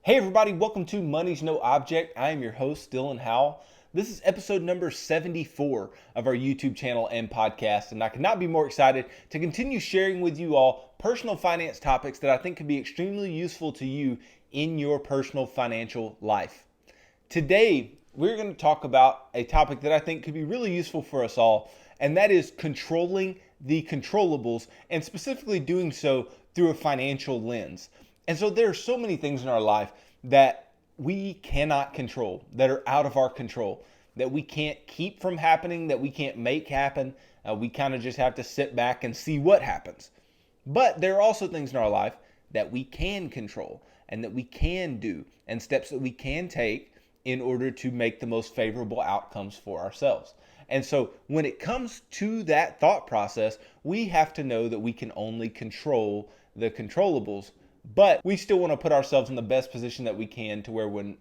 Hey everybody, welcome to Money's No Object. I am your host, Dylan Howell. This is episode number 74 of our YouTube channel and podcast, and I could not be more excited to continue sharing with you all personal finance topics that I think could be extremely useful to you in your personal financial life. Today, we're going to talk about a topic that I think could be really useful for us all, and that is controlling the controllables, and specifically doing so through a financial lens. And so there are so many things in our life that we cannot control, that are out of our control, that we can't keep from happening, that we can't make happen. We kind of just have to sit back and see what happens. But there are also things in our life that we can control and that we can do, and steps that we can take in order to make the most favorable outcomes for ourselves. And so when it comes to that thought process, we have to know that we can only control the controllables, but we still want to put ourselves in the best position that we can to where when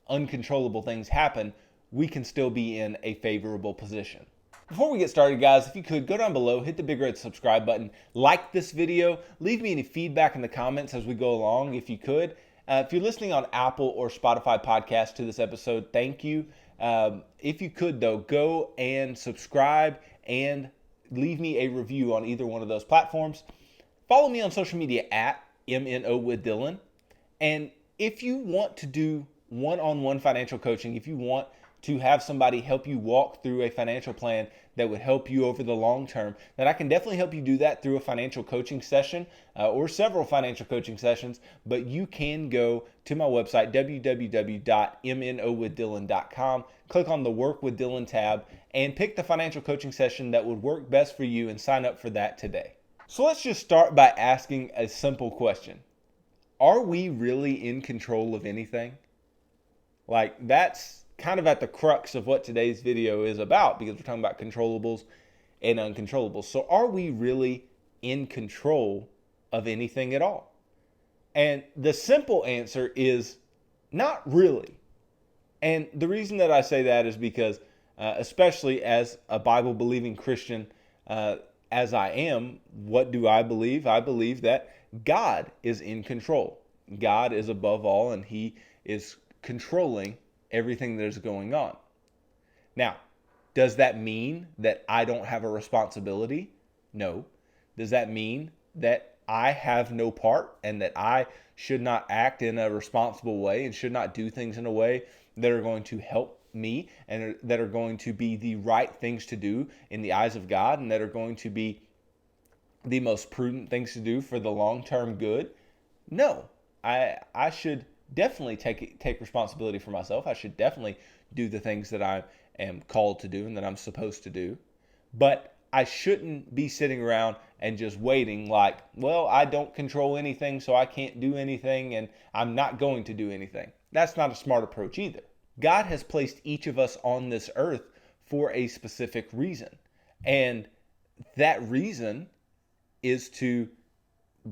uncontrollable things happen, we can still be in a favorable position. Before we get started, guys, if you could go down below, hit the big red subscribe button, like this video, leave me any feedback in the comments as we go along if you could. If you're listening on Apple or Spotify podcasts to this episode, thank you. If you could, though, go and subscribe and leave me a review on either one of those platforms. Follow me on social media at MNO with Dylan. And if you want to do one-on-one financial coaching, if you want to have somebody help you walk through a financial plan that would help you over the long term, then I can definitely help you do that through a financial coaching session or several financial coaching sessions. But you can go to my website, www.mnowithdylan.com, click on the Work with Dylan tab, and pick the financial coaching session that would work best for you and sign up for that today. So let's just start by asking a simple question. Are we really in control of anything? Like, that's kind of at the crux of what today's video is about, because we're talking about controllables and uncontrollables. So are we really in control of anything at all? And the simple answer is not really. And the reason that I say that is because, especially as a Bible-believing Christian, as I am, what do I believe? I believe that God is in control. God is above all, and He is controlling everything that is going on. Now, does that mean that I don't have a responsibility? No. Does that mean that I have no part and that I should not act in a responsible way and should not do things in a way that are going to help me and that are going to be the right things to do in the eyes of God and that are going to be the most prudent things to do for the long-term good? No. I should definitely take responsibility for myself. I should definitely do the things that I am called to do and that I'm supposed to do. But I shouldn't be sitting around and just waiting like, well, I don't control anything, so I can't do anything, and I'm not going to do anything. That's not a smart approach either. God has placed each of us on this earth for a specific reason. And that reason is to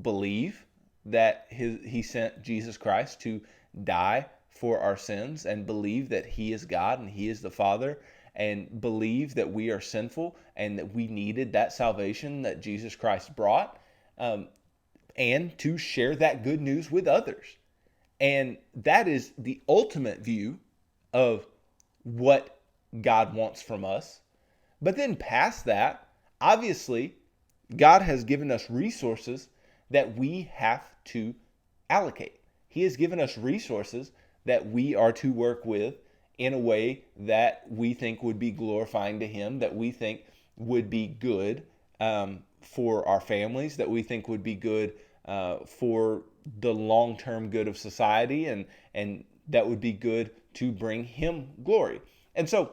believe that He sent Jesus Christ to die for our sins, and believe that He is God and He is the Father, and believe that we are sinful and that we needed that salvation that Jesus Christ brought, and to share that good news with others. And that is the ultimate view of what God wants from us. But then past that, obviously, God has given us resources that we have to allocate. He has given us resources that we are to work with in a way that we think would be glorifying to Him, that we think would be good for our families, that we think would be good for the long-term good of society, and that would be good to bring Him glory. And so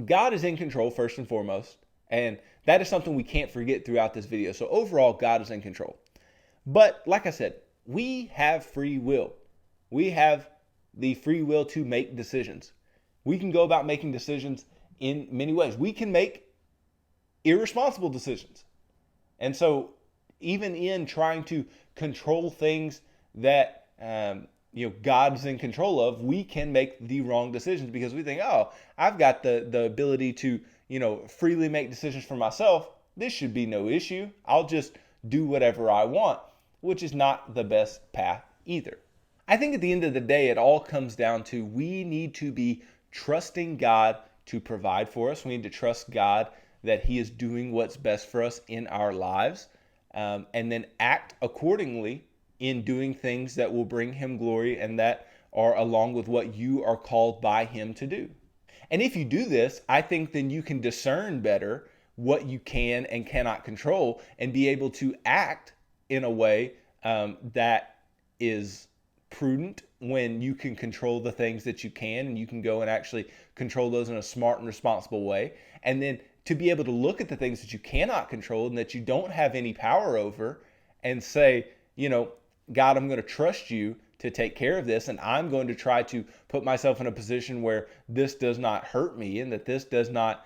God is in control first and foremost, and that is something we can't forget throughout this video. So overall, God is in control. But like I said, we have free will. We have the free will to make decisions. We can go about making decisions in many ways. We can make irresponsible decisions. And so even in trying to control things that God's in control of, we can make the wrong decisions because we think, oh, I've got the ability to freely make decisions for myself. This should be no issue. I'll just do whatever I want, which is not the best path either. I think at the end of the day, it all comes down to we need to be trusting God to provide for us. We need to trust God that He is doing what's best for us in our lives, and then act accordingly in doing things that will bring Him glory and that are along with what you are called by Him to do. And if you do this, I think then you can discern better what you can and cannot control and be able to act in a way that is prudent when you can control the things that you can, and you can go and actually control those in a smart and responsible way. And then to be able to look at the things that you cannot control and that you don't have any power over and say, God, I'm going to trust you to take care of this, and I'm going to try to put myself in a position where this does not hurt me and that this does not,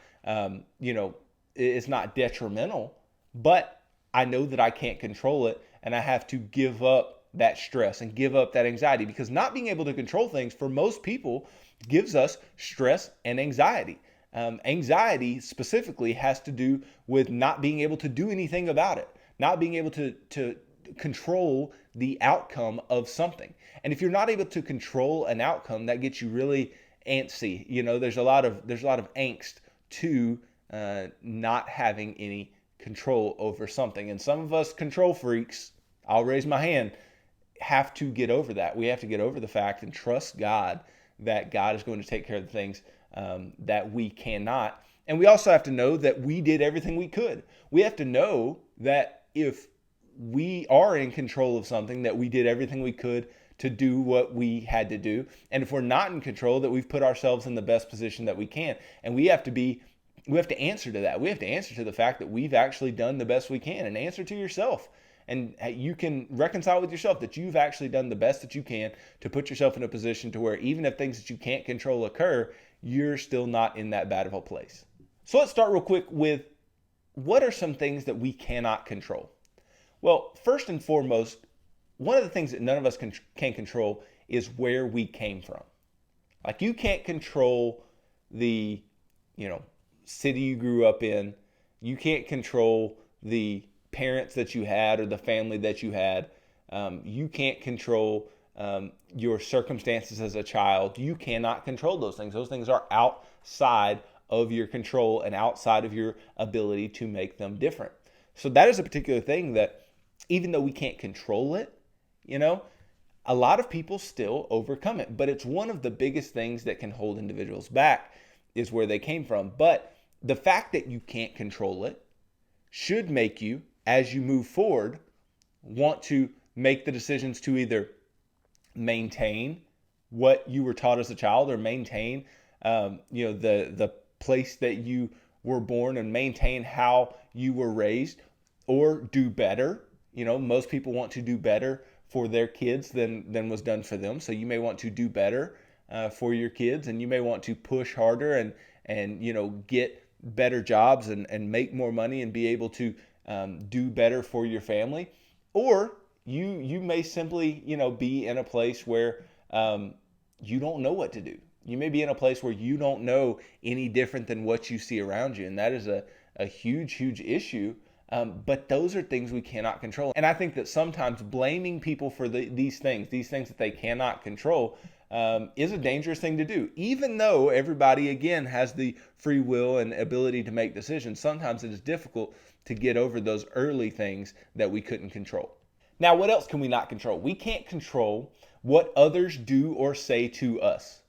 it's not detrimental, but I know that I can't control it, and I have to give up that stress and give up that anxiety, because not being able to control things for most people gives us stress and anxiety. Anxiety specifically has to do with not being able to do anything about it, not being able to control the outcome of something. And if you're not able to control an outcome, that gets you really antsy. There's a lot of angst to not having any control over something. And some of us control freaks, I'll raise my hand, have to get over that. We have to get over the fact and trust God that God is going to take care of the things that we cannot. And we also have to know that we did everything we could. We have to know that if we are in control of something, that we did everything we could to do what we had to do. And if we're not in control, that we've put ourselves in the best position that we can. And we have to answer to that. We have to answer to the fact that we've actually done the best we can, and answer to yourself. And you can reconcile with yourself that you've actually done the best that you can to put yourself in a position to where even if things that you can't control occur, you're still not in that bad of a place. So let's start real quick with what are some things that we cannot control? Well, first and foremost, one of the things that none of us can control is where we came from. Like, you can't control the, city you grew up in. You can't control the parents that you had or the family that you had. You can't control your circumstances as a child. You cannot control those things. Those things are outside of your control and outside of your ability to make them different. So that is a particular thing that, even though we can't control it, a lot of people still overcome it. But it's one of the biggest things that can hold individuals back is where they came from. But the fact that you can't control it should make you, as you move forward, want to make the decisions to either maintain what you were taught as a child, or maintain the place that you were born, and maintain how you were raised, or do better. Most people want to do better for their kids than was done for them. So you may want to do better for your kids, and you may want to push harder and get better jobs and make more money and be able to do better for your family. Or you may simply be in a place where you don't know what to do. You may be in a place where you don't know any different than what you see around you, and that is a huge issue. But those are things we cannot control. And I think that sometimes blaming people for these things that they cannot control, is a dangerous thing to do. Even though everybody, again, has the free will and ability to make decisions, sometimes it is difficult to get over those early things that we couldn't control. Now, what else can we not control? We can't control what others do or say to us.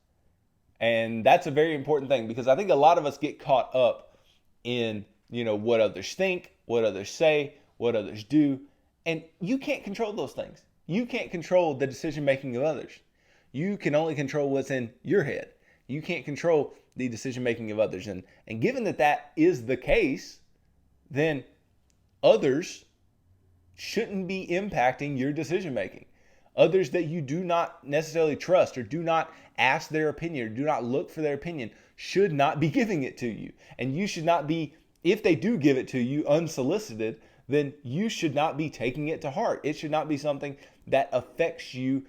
And that's a very important thing, because I think a lot of us get caught up in what others think, what others say, what others do. And you can't control those things. You can't control the decision making of others. You can only control what's in your head. You can't control the decision making of others. And given that is the case, then others shouldn't be impacting your decision making. Others that you do not necessarily trust, or do not ask their opinion, or do not look for their opinion, should not be giving it to you. And you should not be, if they do give it to you unsolicited, then you should not be taking it to heart. It should not be something that affects you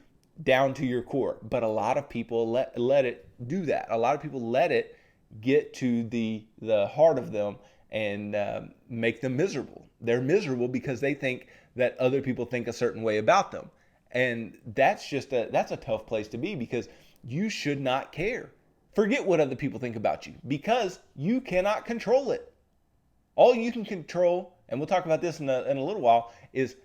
down to your core. But a lot of people let it do that. A lot of people let it get to the heart of them and make them miserable. They're miserable because they think that other people think a certain way about them. And that's a tough place to be, because you should not care. Forget what other people think about you, because you cannot control it. All you can control, and we'll talk about this in a little while, is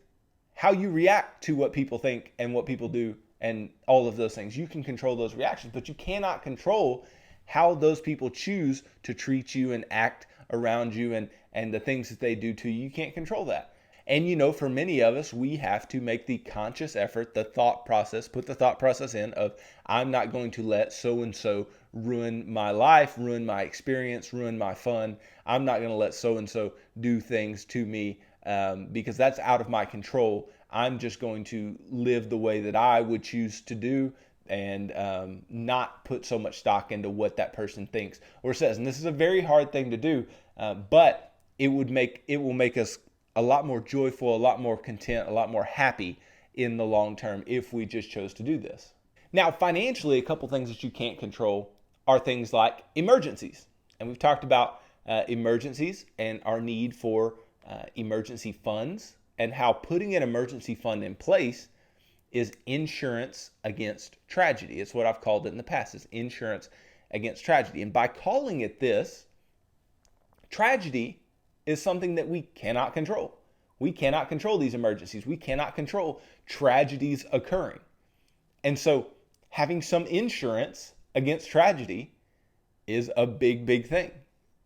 how you react to what people think and what people do and all of those things. You can control those reactions, but you cannot control how those people choose to treat you and act around you, and the things that they do to you. You can't control that. And for many of us, we have to make the conscious effort, the thought process, put the thought process in of, I'm not going to let so-and-so ruin my life, ruin my experience, ruin my fun. I'm not going to let so-and-so do things to me because that's out of my control. I'm just going to live the way that I would choose to do, and not put so much stock into what that person thinks or says. And this is a very hard thing to do, but it will make us a lot more joyful, a lot more content, a lot more happy in the long term if we just chose to do this. Now, financially, a couple things that you can't control are things like emergencies. And we've talked about emergencies and our need for emergency funds, and how putting an emergency fund in place is insurance against tragedy. It's what I've called it in the past, is insurance against tragedy. And by calling it this, tragedy is something that we cannot control. We cannot control these emergencies. We cannot control tragedies occurring. And so having some insurance against tragedy is a big, big thing.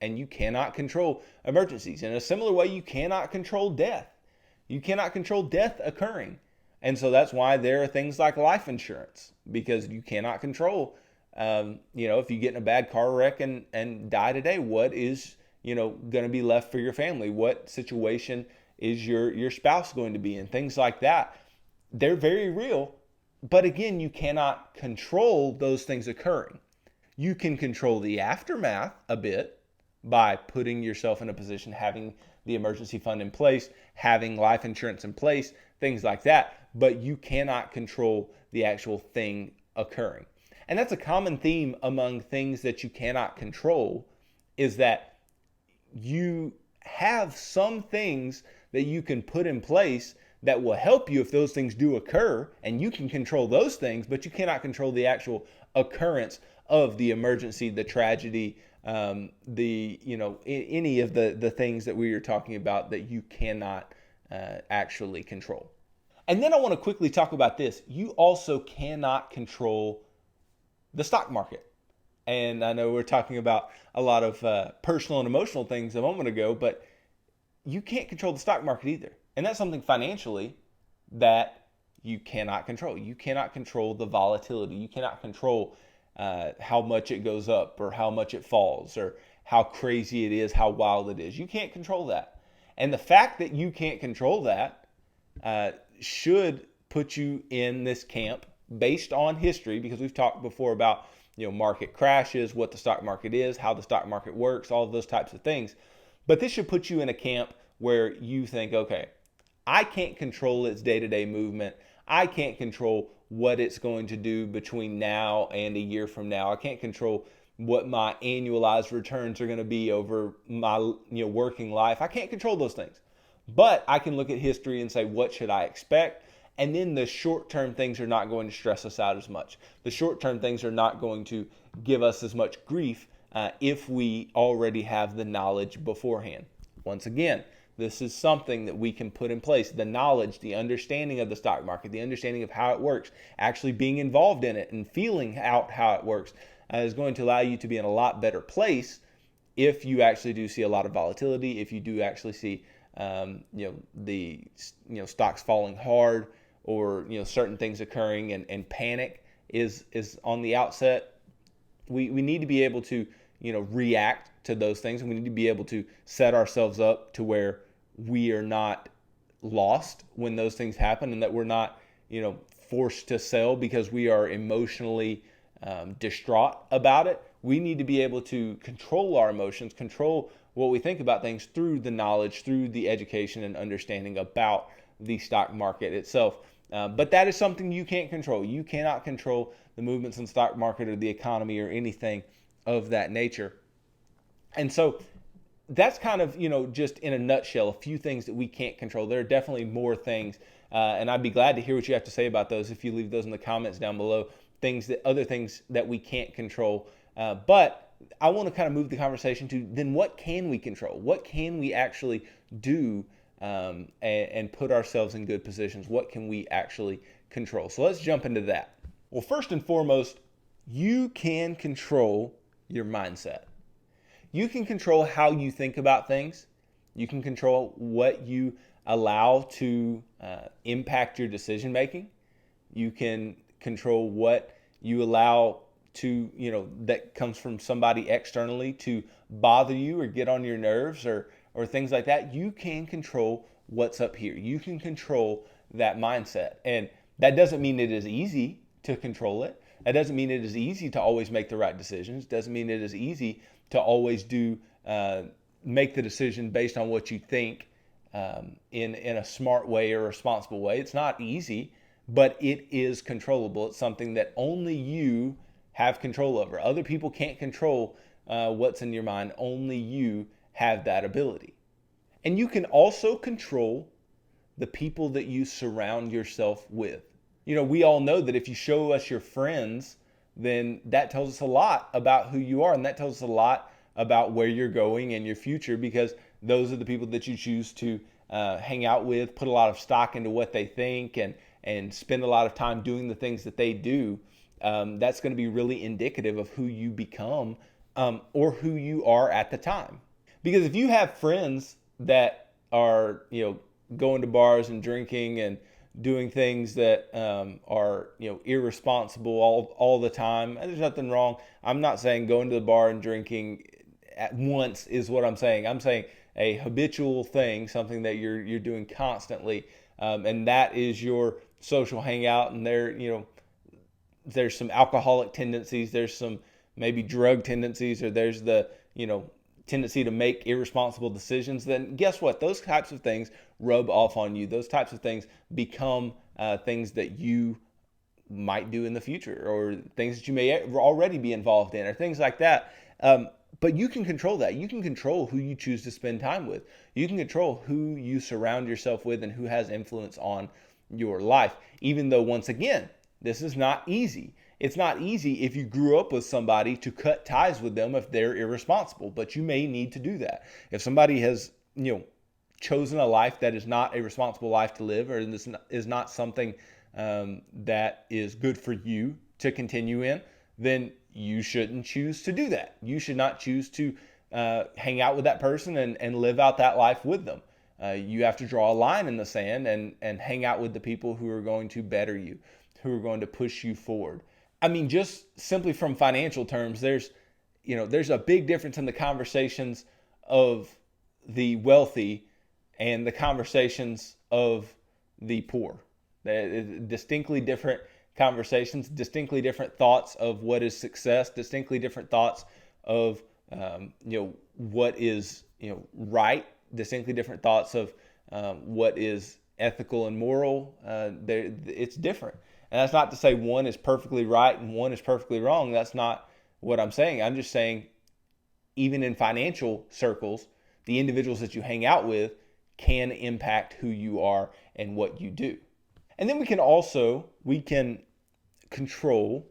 And you cannot control emergencies. In a similar way, you cannot control death. You cannot control death occurring. And so that's why there are things like life insurance, because you cannot control, if you get in a bad car wreck and die today, what is, going to be left for your family? What situation is your spouse going to be in? Things like that. They're very real. But again, you cannot control those things occurring. You can control the aftermath a bit by putting yourself in a position, having the emergency fund in place, having life insurance in place, things like that. But you cannot control the actual thing occurring. And that's a common theme among things that you cannot control, is that you have some things that you can put in place that will help you if those things do occur, and you can control those things, but you cannot control the actual occurrence of the emergency, the tragedy, any of the things that we are talking about that you cannot actually control. And then I want to quickly talk about this. You also cannot control the stock market. And I know we're talking about a lot of personal and emotional things a moment ago, but you can't control the stock market either. And that's something financially that you cannot control. You cannot control the volatility. You cannot control how much it goes up or how much it falls or how crazy it is, how wild it is. You can't control that. And the fact that you can't control that should put you in this camp based on history, because we've talked before about market crashes, what the stock market is, how the stock market works, all of those types of things. But this should put you in a camp where you think, okay, I can't control its day-to-day movement. I can't control what it's going to do between now and a year from now. I can't control what my annualized returns are going to be over my working life. I can't control those things. But I can look at history and say, what should I expect? And then the short-term things are not going to stress us out as much. The short-term things are not going to give us as much grief if we already have the knowledge beforehand. Once again, this is something that we can put in place. The knowledge, the understanding of the stock market, the understanding of how it works, actually being involved in it and feeling out how it works is going to allow you to be in a lot better place if you actually do see a lot of volatility, if you do actually see the stocks falling hard, or certain things occurring and panic is on the outset. We need to be able to react to those things, and we need to be able to set ourselves up to where we are not lost when those things happen, and that we're not forced to sell because we are emotionally distraught about it. We need to be able to control our emotions, control what we think about things through the knowledge, through the education and understanding about the stock market itself. But that is something you can't control. You cannot control the movements in the stock market or the economy or anything of that nature. And so that's kind of, just in a nutshell, a few things that we can't control. There are definitely more things, and I'd be glad to hear what you have to say about those if you leave those in the comments down below. Other things that we can't control. But I want to kind of move the conversation to then what can we control? What can we actually do and put ourselves in good positions? What can we actually control? So let's jump into that. Well, first and foremost, you can control your mindset. You can control how you think about things. You can control what you allow to impact your decision making. You can control what you allow to, that comes from somebody externally to bother you or get on your nerves or things like that. You can control what's up here. You can control that mindset. And that doesn't mean it is easy to control it. That doesn't mean it is easy to always make the right decisions. It doesn't mean it is easy to always make the decision based on what you think in a smart way or responsible way. It's not easy, but it is controllable. It's something that only you have control over. Other people can't control what's in your mind. Only you have that ability. And you can also control the people that you surround yourself with. We all know that if you show us your friends, then that tells us a lot about who you are, and that tells us a lot about where you're going and your future, because those are the people that you choose to hang out with, put a lot of stock into what they think, and spend a lot of time doing the things that they do. That's going to be really indicative of who you become or who you are at the time. Because if you have friends that are, going to bars and drinking and doing things that are, irresponsible all the time, there's nothing wrong. I'm not saying going to the bar and drinking at once is what I'm saying. I'm saying a habitual thing, something that you're doing constantly, and that is your social hangout. And there's some alcoholic tendencies, there's some maybe drug tendencies, or there's the tendency to make irresponsible decisions. Then guess what? Those types of things rub off on you. Those types of things become things that you might do in the future, or things that you may already be involved in, or things like that. But you can control that. You can control who you choose to spend time with. You can control who you surround yourself with and who has influence on your life. Even though, once again, this is not easy. It's not easy if you grew up with somebody to cut ties with them if they're irresponsible, but you may need to do that. If somebody has, chosen a life that is not a responsible life to live, or this is not something that is good for you to continue in, then you shouldn't choose to do that. You should not choose to hang out with that person and live out that life with them. You have to draw a line in the sand and hang out with the people who are going to better you, who are going to push you forward. I mean, just simply from financial terms, there's a big difference in the conversations of the wealthy and the conversations of the poor. They're distinctly different conversations, distinctly different thoughts of what is success, distinctly different thoughts of what is right, distinctly different thoughts of what is ethical and moral. It's different. And that's not to say one is perfectly right and one is perfectly wrong. That's not what I'm saying. I'm just saying, even in financial circles, the individuals that you hang out with can impact who you are and what you do. And then we can control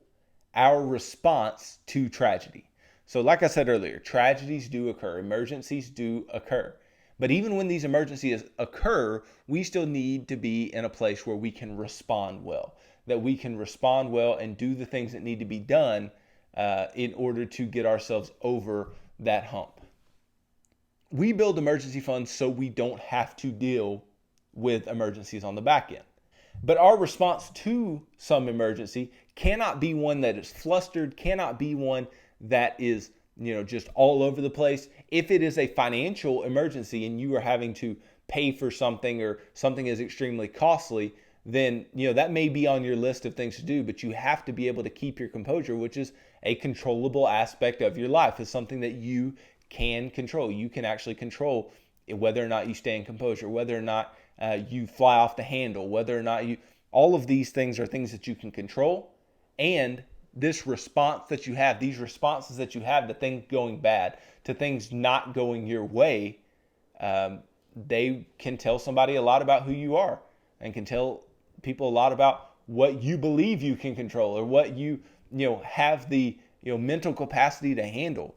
our response to tragedy. So like I said earlier, tragedies do occur, emergencies do occur. But even when these emergencies occur, we still need to be in a place where we can respond well, that we can respond well and do the things that need to be done in order to get ourselves over that hump. We build emergency funds so we don't have to deal with emergencies on the back end. But our response to some emergency cannot be one that is flustered, cannot be one that is, just all over the place. If it is a financial emergency and you are having to pay for something, or something is extremely costly, then, that may be on your list of things to do, but you have to be able to keep your composure, which is a controllable aspect of your life. It's something that you can control. You can actually control whether or not you stay in composure, whether or not you fly off the handle, whether or not all of these things are things that you can control, and this response that you have, these responses that you have to things going bad, to things not going your way, they can tell somebody a lot about who you are and can tell people a lot about what you believe you can control or what you have the mental capacity to handle.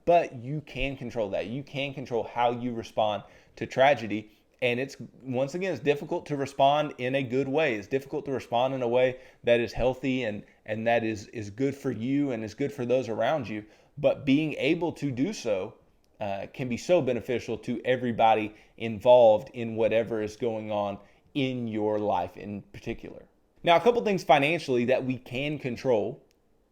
But you can control that. You can control how you respond to tragedy. And it's, once again, it's difficult to respond in a good way. It's difficult to respond in a way that is healthy and that is good for you and is good for those around you. But being able to do so can be so beneficial to everybody involved in whatever is going on in your life in particular. Now, a couple things financially that we can control.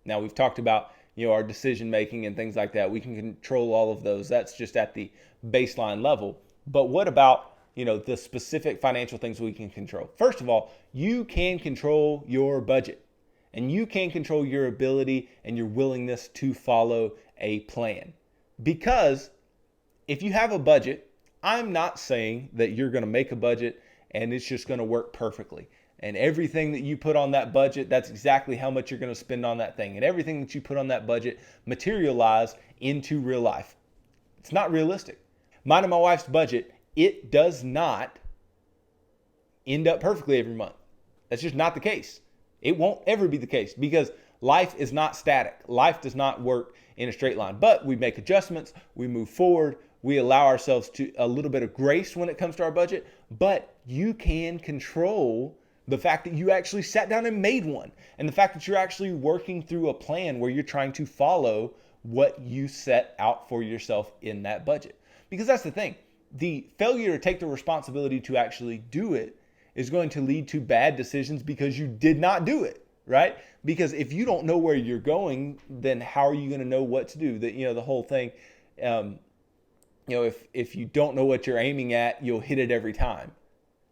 Now, we've talked about our decision making and things like that. We can control all of those. That's just at the baseline level. But what about the specific financial things we can control? First of all, you can control your budget, and you can control your ability and your willingness to follow a plan. Because if you have a budget, I'm not saying that you're going to make a budget and it's just going to work perfectly. And everything that you put on that budget, that's exactly how much you're going to spend on that thing. And everything that you put on that budget materialize into real life. It's not realistic. Mine and my wife's budget, it does not end up perfectly every month. That's just not the case. It won't ever be the case because life is not static. Life does not work in a straight line. But we make adjustments, we move forward, we allow ourselves to a little bit of grace when it comes to our budget. But you can control the fact that you actually sat down and made one, and the fact that you're actually working through a plan where you're trying to follow what you set out for yourself in that budget. Because that's the thing. The failure to take the responsibility to actually do it is going to lead to bad decisions because you did not do it, right? Because if you don't know where you're going, then how are you going to know what to do? The whole thing, if you don't know what you're aiming at, you'll hit it every time.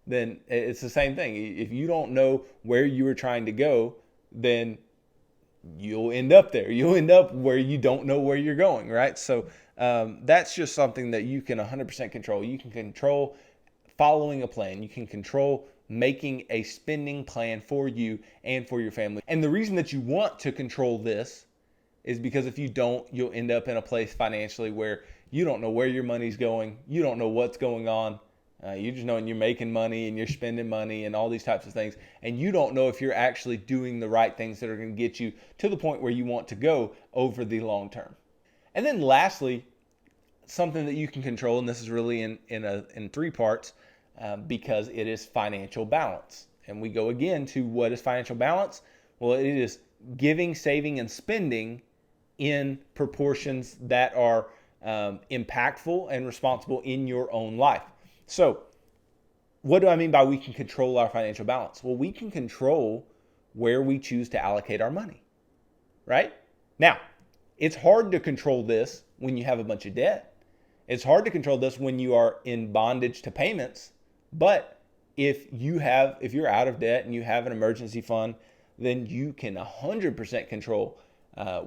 Then it's the same thing. If you don't know where you were trying to go, then you'll end up there. You'll end up where you don't know where you're going, right? So that's just something that you can 100% control. You can control following a plan. You can control making a spending plan for you and for your family. And the reason that you want to control this is because if you don't, you'll end up in a place financially where you don't know where your money's going. You don't know what's going on. You just know you're making money and you're spending money and all these types of things. And you don't know if you're actually doing the right things that are going to get you to the point where you want to go over the long term. And then lastly, something that you can control, and this is really in three parts because it is financial balance. And we go again to what is financial balance? Well, it is giving, saving, and spending in proportions that are impactful and responsible in your own life. So what do I mean by we can control our financial balance? Well, we can control where we choose to allocate our money, right? Now, it's hard to control this when you have a bunch of debt. It's hard to control this when you are in bondage to payments. But if you're out of debt and you have an emergency fund, then you can 100% control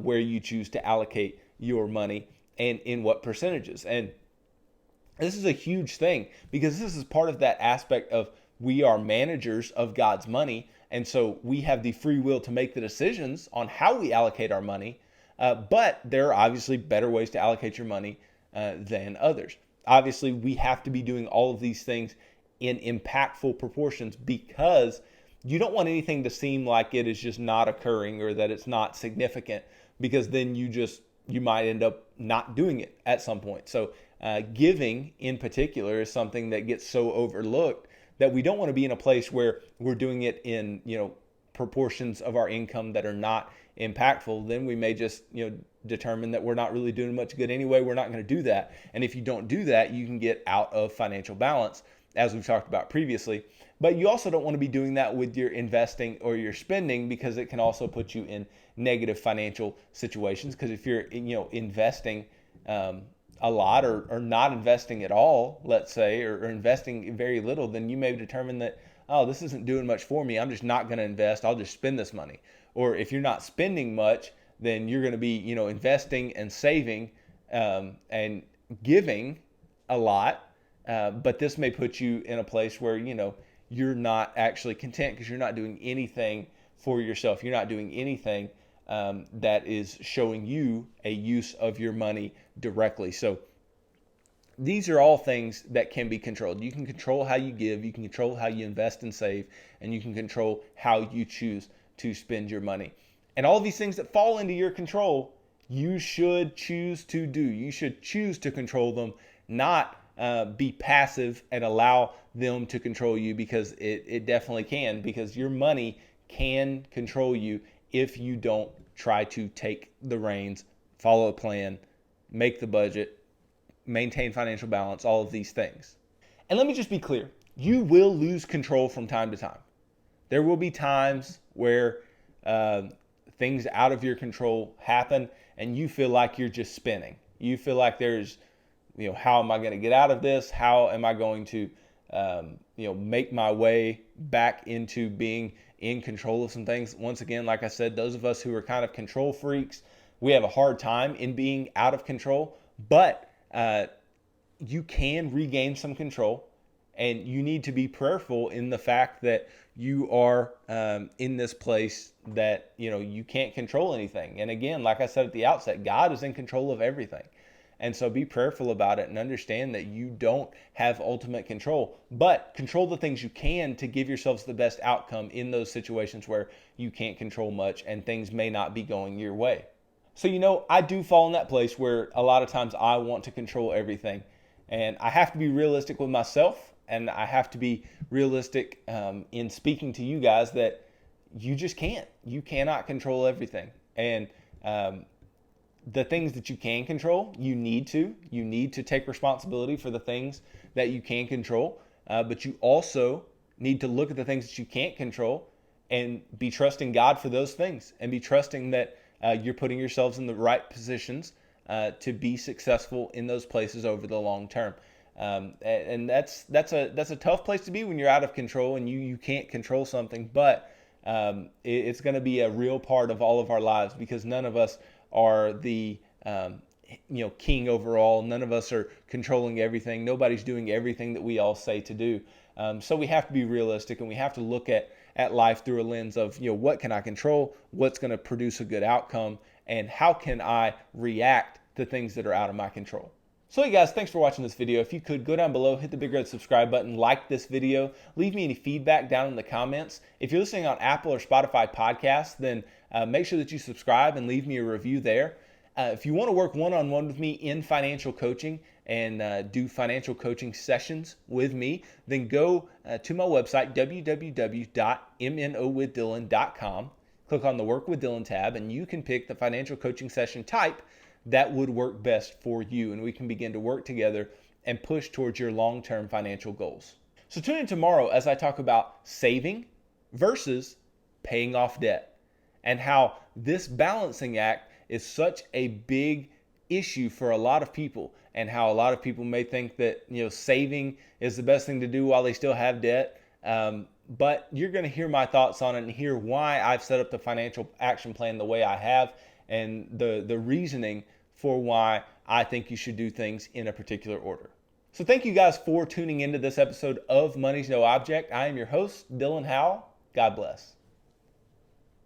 where you choose to allocate your money and in what percentages. And this is a huge thing because this is part of that aspect of we are managers of God's money. And so we have the free will to make the decisions on how we allocate our money. But there are obviously better ways to allocate your money than others. Obviously, we have to be doing all of these things in impactful proportions because you don't want anything to seem like it is just not occurring or that it's not significant, because then you might end up not doing it at some point. So giving in particular is something that gets so overlooked that we don't want to be in a place where we're doing it in proportions of our income that are not impactful. Then we may just determine that we're not really doing much good anyway. We're not going to do that. And if you don't do that, you can get out of financial balance, as we've talked about previously. But you also don't want to be doing that with your investing or your spending, because it can also put you in negative financial situations. Because if you're investing a lot or not investing at all, let's say, or investing very little, then you may determine that, oh, this isn't doing much for me. I'm just not going to invest. I'll just spend this money. Or if you're not spending much, then you're going to be investing and saving and giving a lot. But this may put you in a place where you're not actually content because you're not doing anything for yourself. You're not doing anything that is showing you a use of your money directly. So these are all things that can be controlled. You can control how you give, you can control how you invest and save, and you can control how you choose to spend your money. And all these things that fall into your control, you should choose to do. You should choose to control them, not be passive and allow them to control you, because it definitely can, because your money can control you if you don't try to take the reins, follow a plan, make the budget, maintain financial balance, all of these things. And let me just be clear, you will lose control from time to time. There will be times where things out of your control happen and you feel like you're just spinning. You feel like there's, how am I going to get out of this? How am I going to, make my way back into being in control of some things? Once again, like I said, those of us who are kind of control freaks, we have a hard time in being out of control, but you can regain some control, and you need to be prayerful in the fact that you are in this place that you can't control anything. And again, like I said at the outset, God is in control of everything. And so be prayerful about it and understand that you don't have ultimate control, but control the things you can to give yourselves the best outcome in those situations where you can't control much and things may not be going your way. So, I do fall in that place where a lot of times I want to control everything, and I have to be realistic with myself, and I have to be realistic in speaking to you guys that you just can't. You cannot control everything. And the things that you can control, you need to take responsibility for the things that you can control, but you also need to look at the things that you can't control and be trusting God for those things, and be trusting that you're putting yourselves in the right positions to be successful in those places over the long term. And that's a tough place to be when you're out of control and you can't control something, but it's going to be a real part of all of our lives, because none of us are the king over all. None of us are controlling everything. Nobody's doing everything that we all say to do. So we have to be realistic, and we have to look at life through a lens of, what can I control? What's going to produce a good outcome? And how can I react to things that are out of my control? So hey guys, thanks for watching this video. If you could, go down below, hit the big red subscribe button, like this video, leave me any feedback down in the comments. If you're listening on Apple or Spotify podcasts, then make sure that you subscribe and leave me a review there. If you want to work one-on-one with me in financial coaching and do financial coaching sessions with me, then go to my website, www.mnowithdylan.com. Click on the Work with Dylan tab, and you can pick the financial coaching session type that would work best for you, and we can begin to work together and push towards your long-term financial goals. So tune in tomorrow as I talk about saving versus paying off debt, and how this balancing act is such a big issue for a lot of people, and how a lot of people may think that saving is the best thing to do while they still have debt. But you're going to hear my thoughts on it and hear why I've set up the financial action plan the way I have, and the reasoning for why I think you should do things in a particular order. So thank you guys for tuning into this episode of Money's No Object. I am your host, Dylan Howell. God bless.